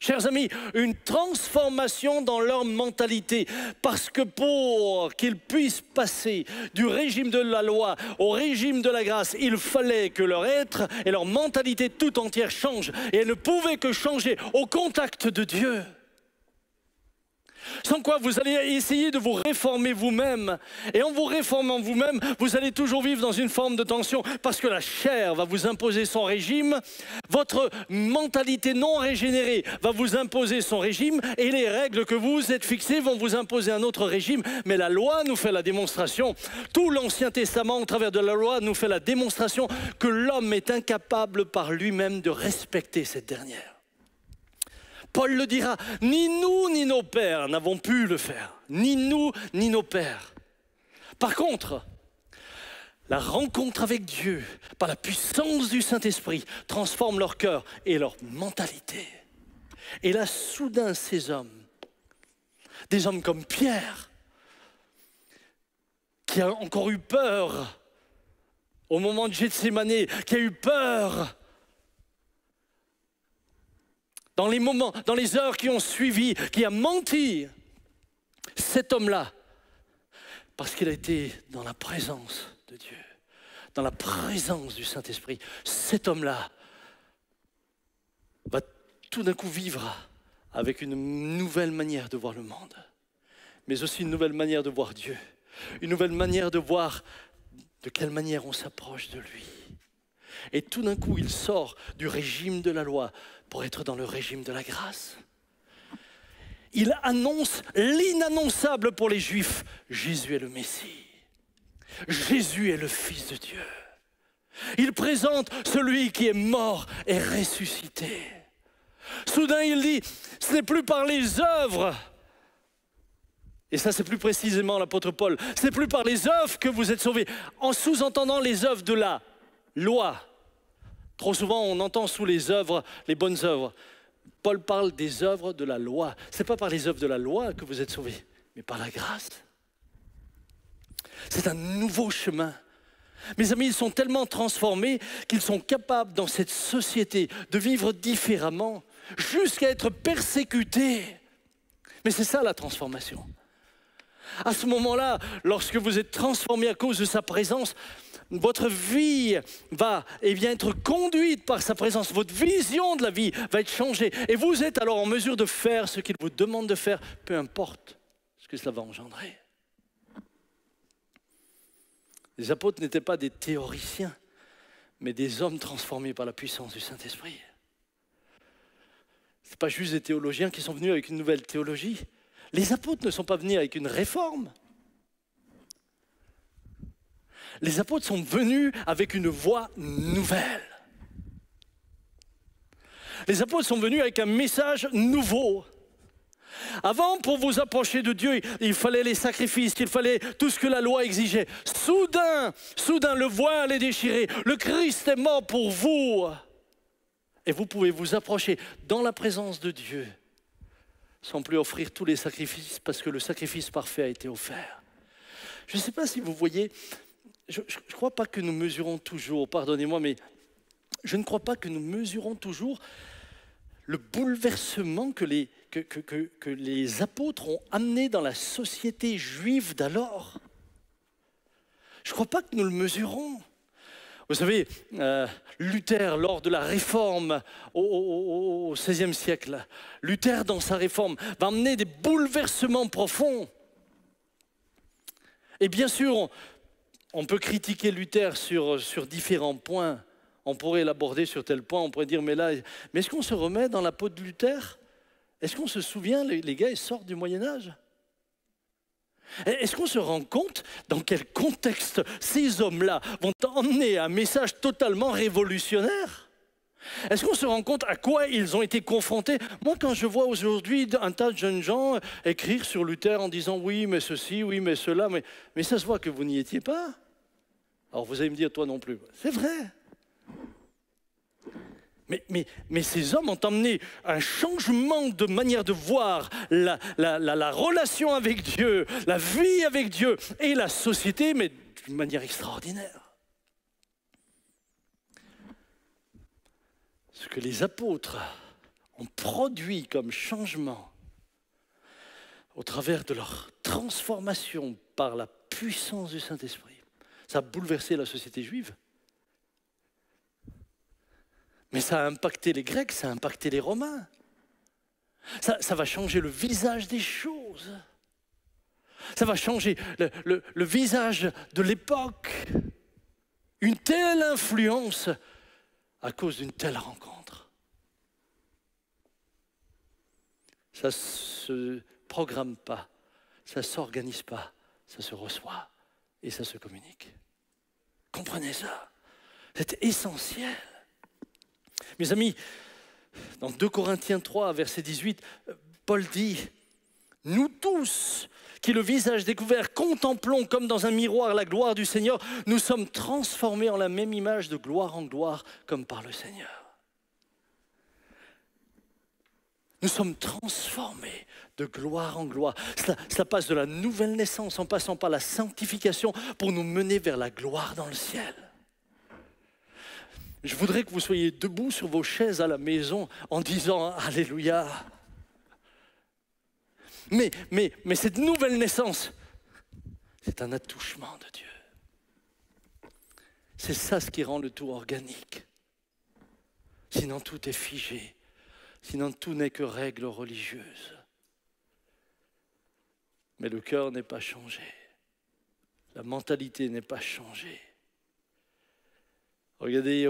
Chers amis, une transformation dans leur mentalité. Parce que pour qu'ils puissent passer du régime de la loi au régime de la grâce, il fallait que leur être et leur mentalité tout entière changent. Et elles ne pouvaient que changer au contact de Dieu. Sans quoi vous allez essayer de vous réformer vous-même. Et en vous réformant vous-même, vous allez toujours vivre dans une forme de tension parce que la chair va vous imposer son régime, votre mentalité non régénérée va vous imposer son régime et les règles que vous êtes fixées vont vous imposer un autre régime. Mais la loi nous fait la démonstration. Tout l'Ancien Testament, au travers de la loi, nous fait la démonstration que l'homme est incapable par lui-même de respecter cette dernière. Paul le dira, ni nous ni nos pères n'avons pu le faire, ni nous ni nos pères. Par contre, la rencontre avec Dieu, par la puissance du Saint-Esprit, transforme leur cœur et leur mentalité. Et là, soudain, ces hommes, des hommes comme Pierre, qui a encore eu peur au moment de Gethsémanée, qui a eu peur dans les moments, dans les heures qui ont suivi, qui a menti, cet homme-là, parce qu'il a été dans la présence de Dieu, dans la présence du Saint-Esprit, cet homme-là va tout d'un coup vivre avec une nouvelle manière de voir le monde, mais aussi une nouvelle manière de voir Dieu, une nouvelle manière de voir de quelle manière on s'approche de lui. Et tout d'un coup, il sort du régime de la loi pour être dans le régime de la grâce. Il annonce l'inannonçable pour les Juifs. Jésus est le Messie. Jésus est le Fils de Dieu. Il présente celui qui est mort et ressuscité. Soudain, il dit, ce n'est plus par les œuvres. Et ça, c'est plus précisément l'apôtre Paul. Ce n'est plus par les œuvres que vous êtes sauvés. En sous-entendant les œuvres de la loi. Trop souvent, on entend sous les œuvres, les bonnes œuvres. Paul parle des œuvres de la loi. Ce n'est pas par les œuvres de la loi que vous êtes sauvés, mais par la grâce. C'est un nouveau chemin. Mes amis, ils sont tellement transformés qu'ils sont capables dans cette société de vivre différemment jusqu'à être persécutés. Mais c'est ça la transformation. À ce moment-là, lorsque vous êtes transformé à cause de sa présence, votre vie va être conduite par sa présence. Votre vision de la vie va être changée. Et vous êtes alors en mesure de faire ce qu'il vous demande de faire, peu importe ce que cela va engendrer. Les apôtres n'étaient pas des théoriciens, mais des hommes transformés par la puissance du Saint-Esprit. Ce n'est pas juste des théologiens qui sont venus avec une nouvelle théologie. Les apôtres ne sont pas venus avec une réforme. Les apôtres sont venus avec une voix nouvelle. Les apôtres sont venus avec un message nouveau. Avant, pour vous approcher de Dieu, il fallait les sacrifices, il fallait tout ce que la loi exigeait. Soudain, le voile est déchiré. Le Christ est mort pour vous. Et vous pouvez vous approcher dans la présence de Dieu sans plus offrir tous les sacrifices parce que le sacrifice parfait a été offert. Je ne sais pas si vous voyez, je ne crois pas que nous mesurons toujours, pardonnez-moi, mais je ne crois pas que nous mesurons toujours le bouleversement que les apôtres ont amené dans la société juive d'alors. Je ne crois pas que nous le mesurons. Vous savez, Luther, lors de la réforme au XVIe siècle, Luther, dans sa réforme, va amener des bouleversements profonds. Et bien sûr, on peut critiquer Luther sur différents points. On pourrait l'aborder sur tel point, on pourrait dire, mais est-ce qu'on se remet dans la peau de Luther? Est-ce qu'on se souvient, les gars, ils sortent du Moyen-Âge? Est-ce qu'on se rend compte dans quel contexte ces hommes-là vont emmener un message totalement révolutionnaire? Est-ce qu'on se rend compte à quoi ils ont été confrontés? Moi, quand je vois aujourd'hui un tas de jeunes gens écrire sur Luther en disant « oui, mais ceci, oui, mais cela », mais ça se voit que vous n'y étiez pas. Alors vous allez me dire « toi non plus ». C'est vrai. Mais ces hommes ont amené un changement de manière de voir la relation avec Dieu, la vie avec Dieu et la société, mais d'une manière extraordinaire. Ce que les apôtres ont produit comme changement au travers de leur transformation par la puissance du Saint-Esprit, ça a bouleversé la société juive. Mais ça a impacté les Grecs, ça a impacté les Romains. Ça va changer le visage des choses. Ça va changer le visage de l'époque. Une telle influence à cause d'une telle rencontre. Ça ne se programme pas, ça ne s'organise pas, ça se reçoit et ça se communique. Comprenez ça, c'est essentiel. Mes amis, dans 2 Corinthiens 3, verset 18, Paul dit « Nous tous, qui le visage découvert, contemplons comme dans un miroir la gloire du Seigneur, nous sommes transformés en la même image de gloire en gloire, comme par le Seigneur. » Nous sommes transformés de gloire en gloire. Cela passe de la nouvelle naissance en passant par la sanctification pour nous mener vers la gloire dans le ciel. Je voudrais que vous soyez debout sur vos chaises à la maison en disant « Alléluia ». Mais cette nouvelle naissance, c'est un attouchement de Dieu. C'est ça ce qui rend le tout organique. Sinon tout est figé, sinon tout n'est que règle religieuse. Mais le cœur n'est pas changé, la mentalité n'est pas changée. Regardez,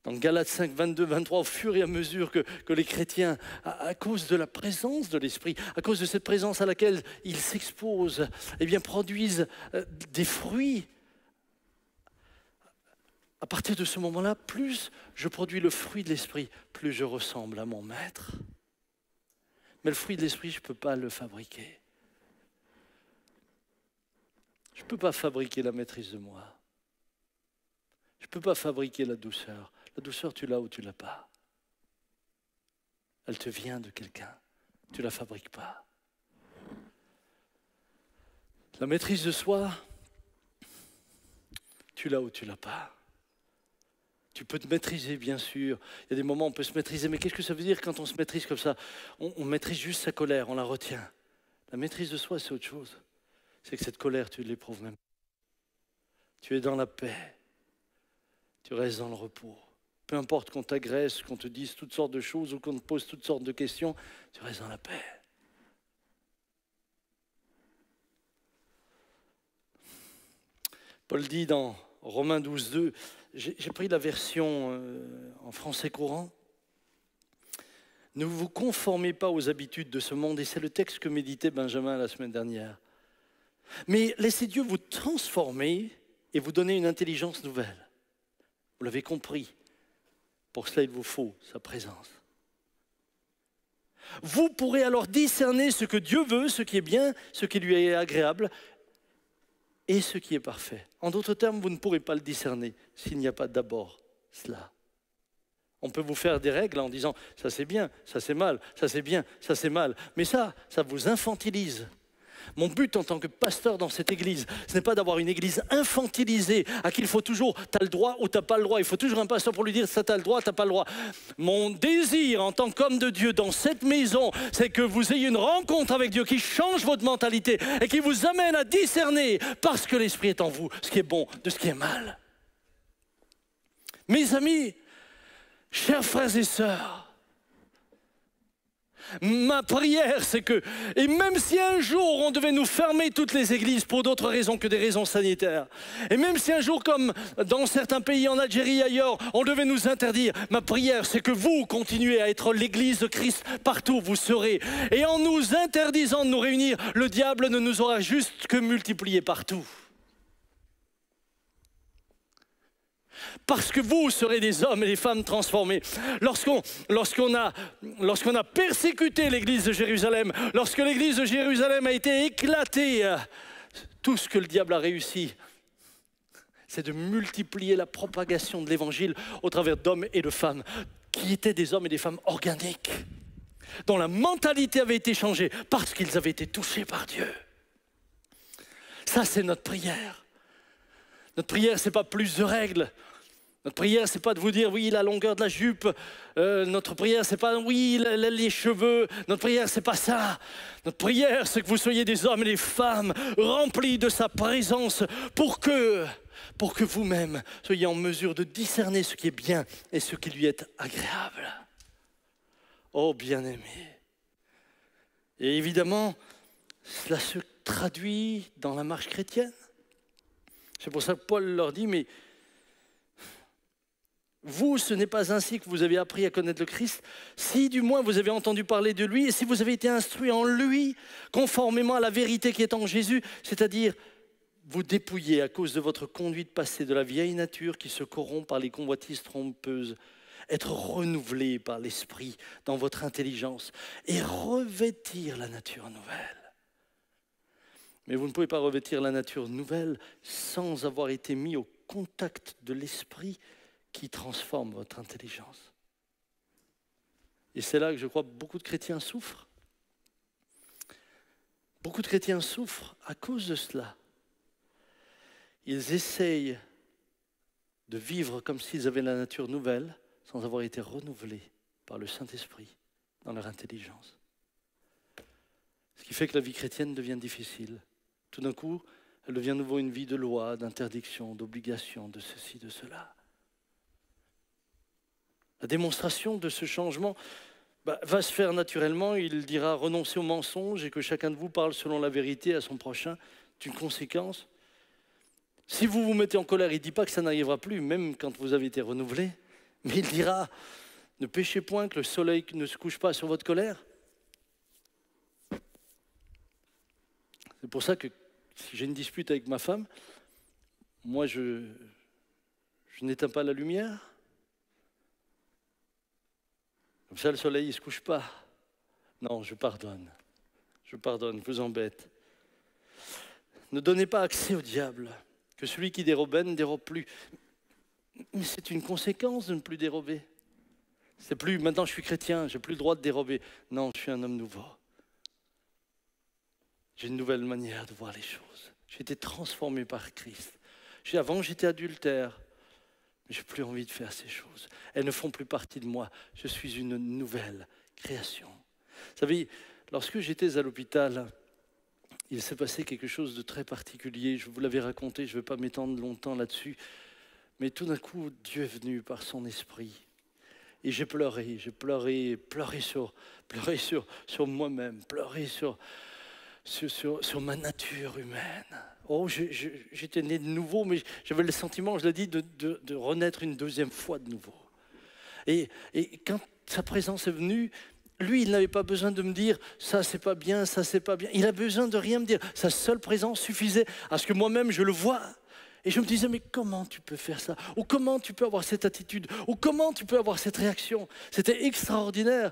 dans Galates 5, 22, 23, au fur et à mesure que les chrétiens, à cause de la présence de l'Esprit, à cause de cette présence à laquelle ils s'exposent, eh bien, produisent des fruits. À partir de ce moment-là, plus je produis le fruit de l'Esprit, plus je ressemble à mon Maître. Mais le fruit de l'Esprit, je ne peux pas le fabriquer. Je ne peux pas fabriquer la maîtrise de moi. Je ne peux pas fabriquer la douceur. La douceur, tu l'as ou tu ne l'as pas. Elle te vient de quelqu'un. Tu ne la fabriques pas. La maîtrise de soi, Tu l'as ou tu l'as pas. Tu peux te maîtriser, bien sûr. Il y a des moments où on peut se maîtriser. Mais qu'est-ce que ça veut dire quand on se maîtrise comme ça? On maîtrise juste sa colère, on la retient. La maîtrise de soi, c'est autre chose. C'est que cette colère, tu ne l'éprouves même pas. Tu es dans la paix. Tu restes dans le repos. Peu importe qu'on t'agresse, qu'on te dise toutes sortes de choses ou qu'on te pose toutes sortes de questions, tu restes dans la paix. Paul dit dans Romains 12, 2, j'ai pris la version en français courant. Ne vous conformez pas aux habitudes de ce monde, et c'est le texte que méditait Benjamin la semaine dernière. Mais laissez Dieu vous transformer et vous donner une intelligence nouvelle. Vous l'avez compris. Pour cela, il vous faut sa présence. Vous pourrez alors discerner ce que Dieu veut, ce qui est bien, ce qui lui est agréable et ce qui est parfait. En d'autres termes, vous ne pourrez pas le discerner s'il n'y a pas d'abord cela. On peut vous faire des règles en disant « ça c'est bien, ça c'est mal, ça c'est bien, ça c'est mal ». Mais ça vous infantilise. Mon but en tant que pasteur dans cette église, ce n'est pas d'avoir une église infantilisée à qui il faut toujours, tu as le droit ou tu n'as pas le droit. Il faut toujours un pasteur pour lui dire, ça tu as le droit, tu n'as pas le droit. Mon désir en tant qu'homme de Dieu dans cette maison, c'est que vous ayez une rencontre avec Dieu qui change votre mentalité et qui vous amène à discerner, parce que l'Esprit est en vous, ce qui est bon de ce qui est mal. Mes amis, chers frères et sœurs, ma prière, c'est que, et même si un jour on devait nous fermer toutes les églises pour d'autres raisons que des raisons sanitaires, et même si un jour, comme dans certains pays, en Algérie et ailleurs, on devait nous interdire, ma prière, c'est que vous continuez à être l'église de Christ partout où vous serez. Et en nous interdisant de nous réunir, le diable ne nous aura juste que multiplié partout. Parce que vous serez des hommes et des femmes transformés. Lorsqu'on a persécuté l'église de Jérusalem, lorsque l'église de Jérusalem a été éclatée, tout ce que le diable a réussi, c'est de multiplier la propagation de l'évangile au travers d'hommes et de femmes qui étaient des hommes et des femmes organiques, dont la mentalité avait été changée parce qu'ils avaient été touchés par Dieu. Ça, c'est notre prière. Notre prière, ce n'est pas plus de règles. Notre prière, ce n'est pas de vous dire, oui, la longueur de la jupe. Notre prière, ce n'est pas, oui, les cheveux. Notre prière, ce n'est pas ça. Notre prière, c'est que vous soyez des hommes et des femmes remplis de sa présence pour que vous-même soyez en mesure de discerner ce qui est bien et ce qui lui est agréable. Oh, bien-aimés. Et évidemment, cela se traduit dans la marche chrétienne. C'est pour ça que Paul leur dit, mais vous, ce n'est pas ainsi que vous avez appris à connaître le Christ, si du moins vous avez entendu parler de lui et si vous avez été instruit en lui, conformément à la vérité qui est en Jésus, c'est-à-dire vous dépouiller à cause de votre conduite passée de la vieille nature qui se corrompt par les convoitises trompeuses, être renouvelé par l'Esprit dans votre intelligence et revêtir la nature nouvelle. Mais vous ne pouvez pas revêtir la nature nouvelle sans avoir été mis au contact de l'Esprit qui transforme votre intelligence. Et c'est là que je crois que beaucoup de chrétiens souffrent. Beaucoup de chrétiens souffrent à cause de cela. Ils essayent de vivre comme s'ils avaient la nature nouvelle sans avoir été renouvelés par le Saint-Esprit dans leur intelligence. Ce qui fait que la vie chrétienne devient difficile. Tout d'un coup, elle devient nouveau une vie de loi, d'interdiction, d'obligation, de ceci, de cela. La démonstration de ce changement va se faire naturellement. Il dira renoncer au mensonge et que chacun de vous parle selon la vérité à son prochain. C'est une conséquence. Si vous vous mettez en colère, il ne dit pas que ça n'arrivera plus, même quand vous avez été renouvelé. Mais il dira, ne péchez point que le soleil ne se couche pas sur votre colère. C'est pour ça que si j'ai une dispute avec ma femme, moi je n'éteins pas la lumière. Comme ça, le soleil ne se couche pas. Non, je pardonne. Je pardonne, je vous embête. Ne donnez pas accès au diable. Que celui qui dérobait ne dérobe plus. Mais c'est une conséquence de ne plus dérober. C'est plus, maintenant je suis chrétien, je n'ai plus le droit de dérober. Non, je suis un homme nouveau. J'ai une nouvelle manière de voir les choses. J'ai été transformé par Christ. Avant, j'étais adultère. Mais je n'ai plus envie de faire ces choses. Elles ne font plus partie de moi. Je suis une nouvelle création. Vous savez, lorsque j'étais à l'hôpital, il s'est passé quelque chose de très particulier. Je vous l'avais raconté, je ne vais pas m'étendre longtemps là-dessus. Mais tout d'un coup, Dieu est venu par son esprit. Et j'ai pleuré sur moi-même, pleuré sur ma nature humaine. Oh, j'étais né de nouveau, mais j'avais le sentiment, je l'ai dit, de renaître une deuxième fois de nouveau. Et quand sa présence est venue, lui, il n'avait pas besoin de me dire « ça, c'est pas bien, ça, c'est pas bien ». Il a besoin de rien me dire. Sa seule présence suffisait à ce que moi-même, je le voie. Et je me disais, mais comment tu peux faire ça? Ou comment tu peux avoir cette attitude? Ou comment tu peux avoir cette réaction? C'était extraordinaire.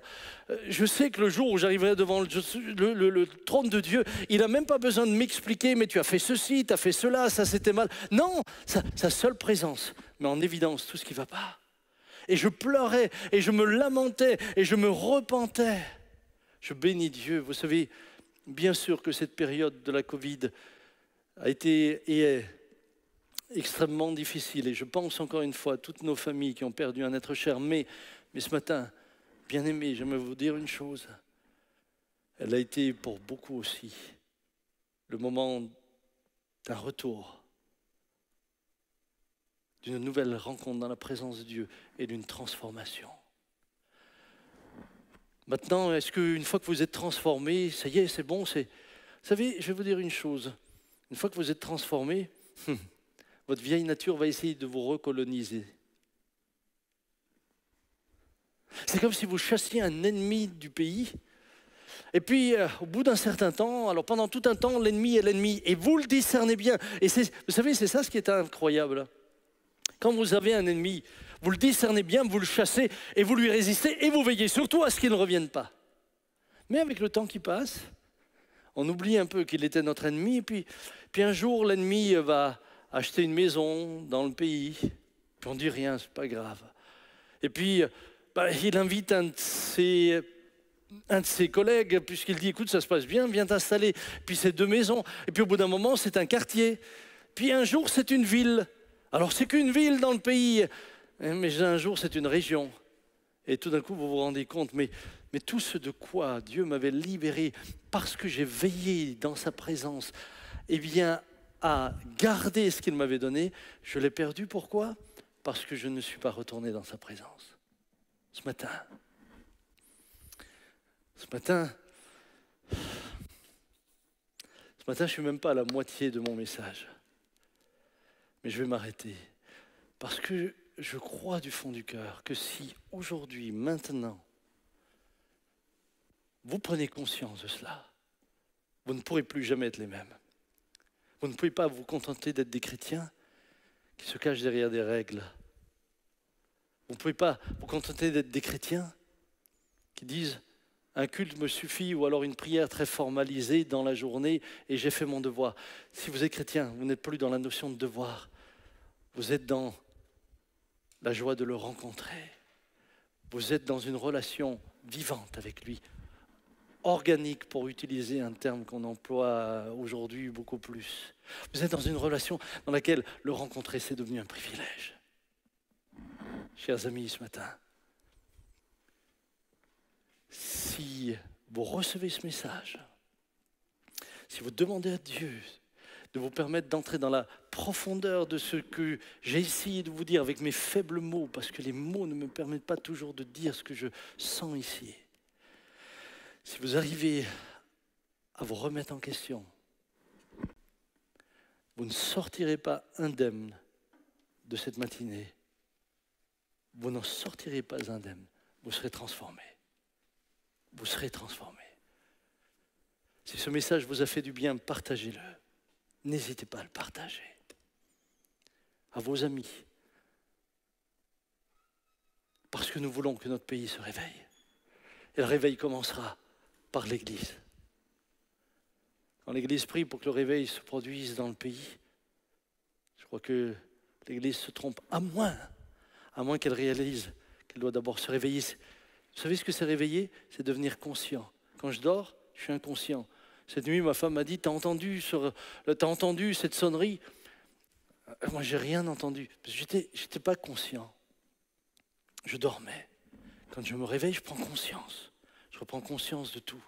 Je sais que le jour où j'arriverai devant le trône de Dieu, il n'a même pas besoin de m'expliquer, mais tu as fait ceci, tu as fait cela, ça c'était mal. Non, sa seule présence met en évidence tout ce qui ne va pas. Et je pleurais, et je me lamentais, et je me repentais. Je bénis Dieu. Vous savez, bien sûr que cette période de la Covid a été et est extrêmement difficile, et je pense encore une fois à toutes nos familles qui ont perdu un être cher, mais ce matin, bien aimés, j'aimerais vous dire une chose, elle a été pour beaucoup aussi le moment d'un retour, d'une nouvelle rencontre dans la présence de Dieu et d'une transformation. Maintenant, est-ce qu'une fois que vous êtes transformé, ça y est, c'est bon, vous savez, je vais vous dire une chose, une fois que vous êtes transformé, votre vieille nature va essayer de vous recoloniser. C'est comme si vous chassiez un ennemi du pays. Et puis, au bout d'un certain temps, alors pendant tout un temps, l'ennemi est l'ennemi. Et vous le discernez bien. Et vous savez, c'est ça ce qui est incroyable. Quand vous avez un ennemi, vous le discernez bien, vous le chassez et vous lui résistez et vous veillez surtout à ce qu'il ne revienne pas. Mais avec le temps qui passe, on oublie un peu qu'il était notre ennemi. Et puis un jour, l'ennemi va acheter une maison dans le pays, puis on ne dit rien, c'est pas grave. Et puis, il invite un de ses collègues, puisqu'il dit, écoute, ça se passe bien, viens t'installer. Puis c'est 2 maisons, et puis au bout d'un moment, c'est un quartier. Puis un jour, c'est une ville. Alors c'est qu'une ville dans le pays, mais un jour, c'est une région. Et tout d'un coup, vous vous rendez compte, mais tout ce de quoi Dieu m'avait libéré, parce que j'ai veillé dans sa présence, eh bien, à garder ce qu'il m'avait donné, je l'ai perdu. Pourquoi? Parce que je ne suis pas retourné dans sa présence. Ce matin, je ne suis même pas à la moitié de mon message. Mais je vais m'arrêter. Parce que je crois du fond du cœur que si aujourd'hui, maintenant, vous prenez conscience de cela, vous ne pourrez plus jamais être les mêmes. Vous ne pouvez pas vous contenter d'être des chrétiens qui se cachent derrière des règles. Vous ne pouvez pas vous contenter d'être des chrétiens qui disent « un culte me suffit » ou alors une prière très formalisée dans la journée et j'ai fait mon devoir. Si vous êtes chrétien, vous n'êtes plus dans la notion de devoir. Vous êtes dans la joie de le rencontrer. Vous êtes dans une relation vivante avec lui. Organique, pour utiliser un terme qu'on emploie aujourd'hui beaucoup plus. Vous êtes dans une relation dans laquelle le rencontrer, c'est devenu un privilège. Chers amis, ce matin, si vous recevez ce message, si vous demandez à Dieu de vous permettre d'entrer dans la profondeur de ce que j'ai essayé de vous dire avec mes faibles mots, parce que les mots ne me permettent pas toujours de dire ce que je sens ici. Si vous arrivez à vous remettre en question, vous ne sortirez pas indemne de cette matinée. Vous n'en sortirez pas indemne. Vous serez transformé. Vous serez transformé. Si ce message vous a fait du bien, partagez-le. N'hésitez pas à le partager. À vos amis. Parce que nous voulons que notre pays se réveille. Et le réveil commencera par l'Église. Quand l'Église prie pour que le réveil se produise dans le pays, je crois que l'Église se trompe, à moins qu'elle réalise qu'elle doit d'abord se réveiller. Vous savez ce que c'est réveiller? C'est devenir conscient. Quand je dors, je suis inconscient. Cette nuit, ma femme m'a dit, t'as entendu cette sonnerie? Moi, j'ai rien entendu. J'étais pas conscient. Je dormais. Quand je me réveille, je prends conscience. Je reprends conscience de tout.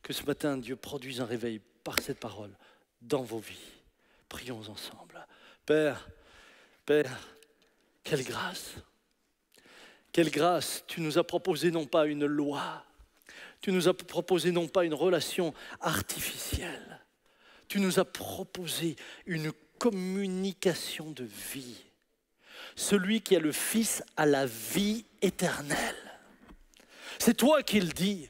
Que ce matin, Dieu produise un réveil par cette parole dans vos vies. Prions ensemble. Père, quelle grâce. Quelle grâce. Tu nous as proposé non pas une loi. Tu nous as proposé non pas une relation artificielle. Tu nous as proposé une communication de vie. Celui qui a le Fils a la vie éternelle. C'est toi qui le dis.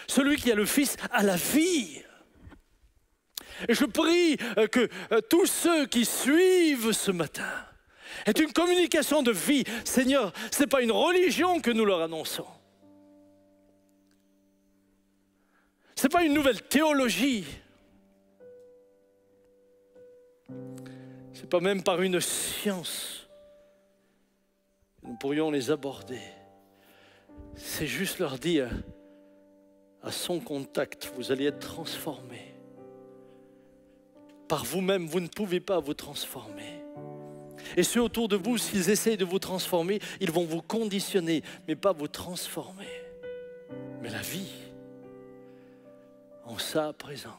Celui qui a le Fils a la vie. Et je prie que tous ceux qui suivent ce matin aient une communication de vie. Seigneur, ce n'est pas une religion que nous leur annonçons. Ce n'est pas une nouvelle théologie. Ce n'est pas même par une science que nous pourrions les aborder. C'est juste leur dire, à son contact, vous allez être transformés. Par vous-même, vous ne pouvez pas vous transformer. Et ceux autour de vous, s'ils essayent de vous transformer, ils vont vous conditionner, mais pas vous transformer. Mais la vie, en sa présence,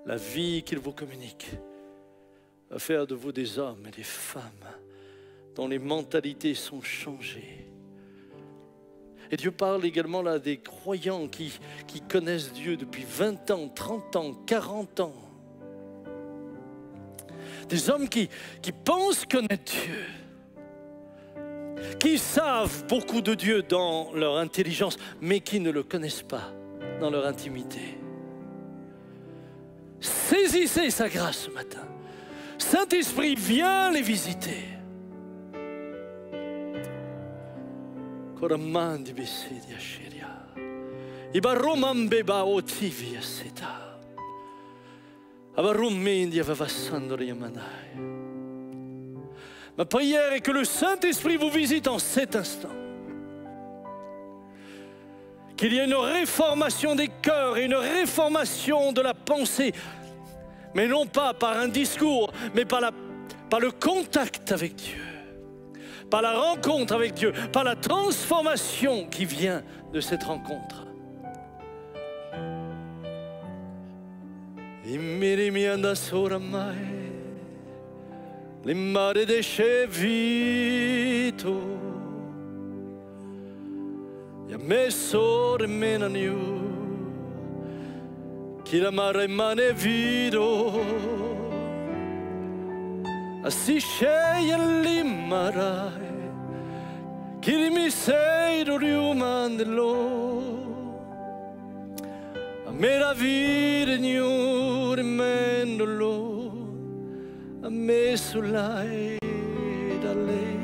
la vie qu'il vous communique, va faire de vous des hommes et des femmes dont les mentalités sont changées. Et Dieu parle également là des croyants qui connaissent Dieu depuis 20 ans, 30 ans, 40 ans. Des hommes qui pensent connaître Dieu, qui savent beaucoup de Dieu dans leur intelligence, mais qui ne le connaissent pas dans leur intimité. Saisissez sa grâce ce matin. Saint-Esprit, viens les visiter. Koramandi bisidia sheria. Ibaromambeba otivia seta. Ma prière est que le Saint-Esprit vous visite en cet instant. Qu'il y ait une réformation des cœurs et une réformation de la pensée. Mais non pas par un discours, mais par le contact avec Dieu. Par la rencontre avec Dieu. Par la transformation qui vient de cette rencontre. Immirimianda soramai, l'immare de chevito, yamesso remenaniu, chi la mare mane vido, assisce l'immarai, chi mi sei riumandello. Meraviglia Signore mendolo a me sull'ai da lei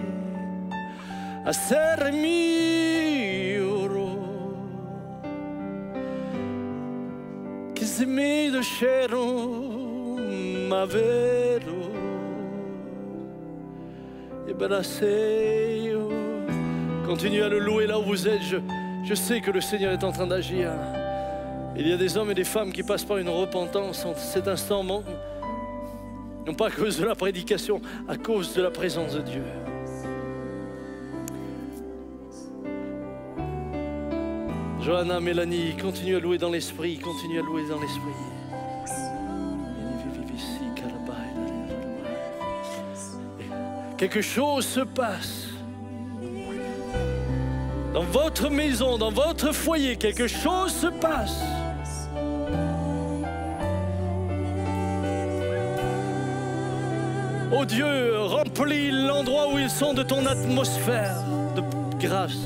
a ser mio che se mi lasciaro ma vero e baraseio. Continuez à le louer là où vous êtes. Je sais que le Seigneur est en train d'agir. Il y a des hommes et des femmes qui passent par une repentance en cet instant, non pas à cause de la prédication, à cause de la présence de Dieu. Johanna, Mélanie, continue à louer dans l'esprit, continue à louer dans l'esprit. Quelque chose se passe. Dans votre maison, dans votre foyer, quelque chose se passe. Oh Dieu, remplis l'endroit où ils sont de ton atmosphère de grâce.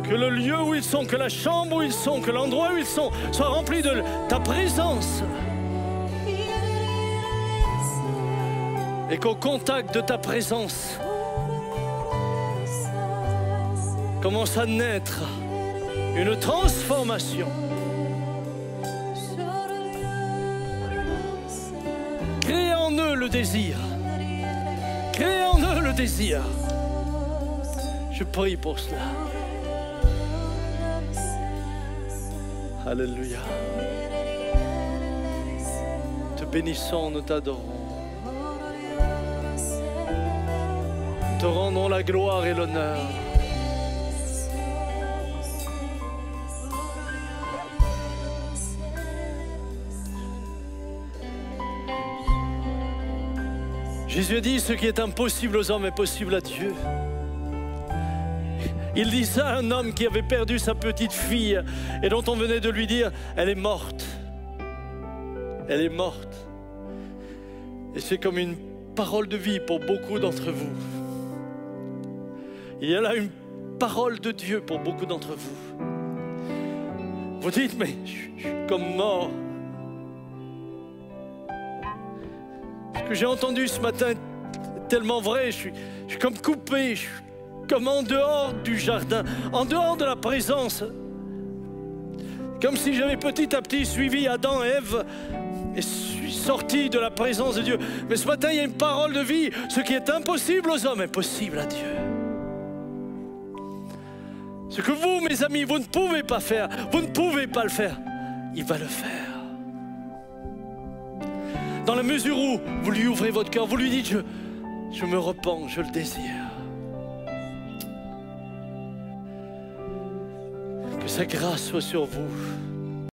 Que le lieu où ils sont, que la chambre où ils sont, que l'endroit où ils sont soit rempli de ta présence. Et qu'au contact de ta présence, commence à naître une transformation. Crée en eux le désir. Crée en eux le désir. Je prie pour cela. Alléluia. Te bénissons, nous t'adorons. Nous te rendons la gloire et l'honneur. Jésus a dit, ce qui est impossible aux hommes est possible à Dieu. Il dit ça à un homme qui avait perdu sa petite fille et dont on venait de lui dire, elle est morte. Elle est morte. Et c'est comme une parole de vie pour beaucoup d'entre vous. Il y a là une parole de Dieu pour beaucoup d'entre vous. Vous dites, mais je suis comme mort. Ce que j'ai entendu ce matin est tellement vrai. Je suis comme coupé, je suis comme en dehors du jardin, en dehors de la présence. Comme si j'avais petit à petit suivi Adam et Ève et suis sorti de la présence de Dieu. Mais ce matin, il y a une parole de vie. Ce qui est impossible aux hommes est possible à Dieu. Ce que vous, mes amis, vous ne pouvez pas faire, vous ne pouvez pas le faire, il va le faire. Dans la mesure où vous lui ouvrez votre cœur, vous lui dites, je me repens, je le désire. Que sa grâce soit sur vous.